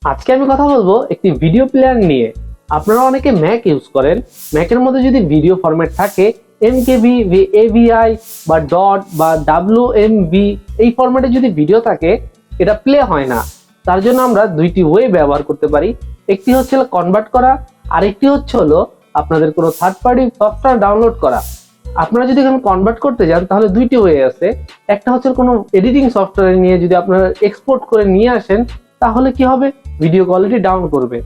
আজকে আমি কথা বলবো একটি ভিডিও প্লেয়ার নিয়ে। আপনারা অনেকে ম্যাক ইউজ করেন, ম্যাকের মধ্যে যদি ভিডিও ফরম্যাট থাকে এমকেভি, এভিআই বা ডট বা ডাব্লিউএমভি, এই ফরম্যাটে যদি ভিডিও থাকে এটা প্লে হয় না। তার জন্য আমরা দুইটি ওয়ে ব্যবহার করতে পারি। একটি হচ্ছে কনভার্ট করা, আরেকটি হচ্ছে হলো আপনাদের কোনো থার্ড পার্টি সফটওয়্যার ডাউনলোড করা। আপনারা যদি এখন কনভার্ট করতে যান তাহলে দুইটি ওয়ে আছে। একটা হচ্ছে কোনো এডিটিং সফটওয়্যার নিয়ে যদি আপনারা এক্সপোর্ট করে নিয়ে আসেন তাহলে কি হবে, ভিডিও কোয়ালিটি ডাউন করবে।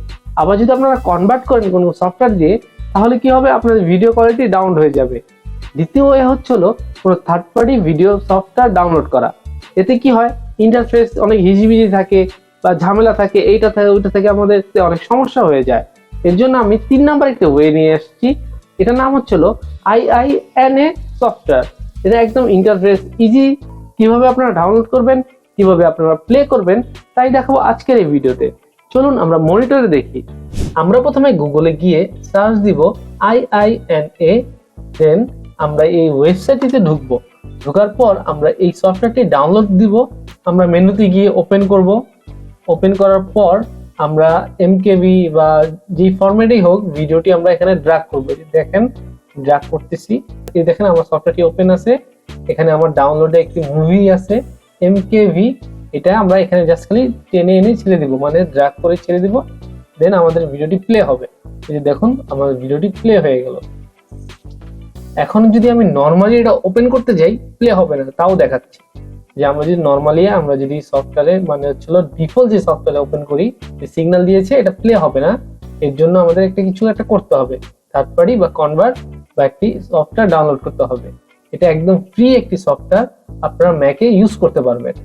আবার যদি আপনারা কনভার্ট করেন কোনো সফটওয়্যার দিয়ে তাহলে কি হবে, আপনাদের ভিডিও কোয়ালিটি ডাউন হয়ে যাবে। দ্বিতীয় ওয়ে হচ্ছে হলো কোনো third party video software download করা। এতে কি হয়, ইন্টারফেস অনেক হিজিবিজি থাকে বা ঝামেলা থাকে, এইটা থেকে ওইটা থেকে আমাদের অনেক সমস্যা হয়ে যায়। এর জন্য আমি 3 নাম্বার একটা ওয়ে নিয়ে এসেছি। এটার নাম হচ্ছিল IINA সফটওয়্যার। এটা একদম ইন্টারফেস ইজি, কিভাবে আপনারা ডাউনলোড করবেন, কিভাবে আপনারা প্লে করবেন তাই দেখাবো আজকের এই ভিডিওতে। চলুন আমরা মনিটরে দেখি। আমরা প্রথমে গুগলে গিয়ে সার্চ দিব IINA, দেন আমরা এই ওয়েবসাইটটিতে ঢুকবো। ঢোকার পর আমরা এই সফটওয়্যারটি ডাউনলোড দিব। আমরা মেনুতে গিয়ে ওপেন করব। ওপেন করার পর আমরা এমকেভি বা যে ফরম্যাটেই হোক ভিডিওটি আমরা এখানে ড্র্যাগ করব। দেখেন ড্র্যাগ করতেছি, এই দেখেন আমার সফটওয়্যারটি ওপেন আছে। এখানে আমার ডাউনলোডে একটি মুভি আছে এমকেভি, এটা আমরা এখানে জাস্ট খালি টেনে এনে ছেড়ে দিব, মানে ড্র্যাগ করে ছেড়ে দিব, দেন আমাদের ভিডিওটি প্লে হবে। এই যে দেখুন আমার ভিডিওটি প্লে হয়ে গেল। এখন যদি আমি নর্মালি এটা ওপেন করতে যাই প্লে হবে না, তাও দেখাচ্ছি যে আমরা যদি নর্মালি আমরা যদি সফটওয়্যারে মানে হচ্ছিল ডিফল্ট যে সফটওয়্যারে ওপেন করি, যে সিগন্যাল দিয়েছে এটা প্লে হবে না। এর জন্য আমাদের কিছু একটা করতে হবে, থার্ড পার্টি বা কনভার্ট বা একটি সফটওয়্যার ডাউনলোড করতে হবে। এটা একদম ফ্রি একটি সফটওয়্যার, আপনারা ম্যাকে ইউজ করতে পারবেন।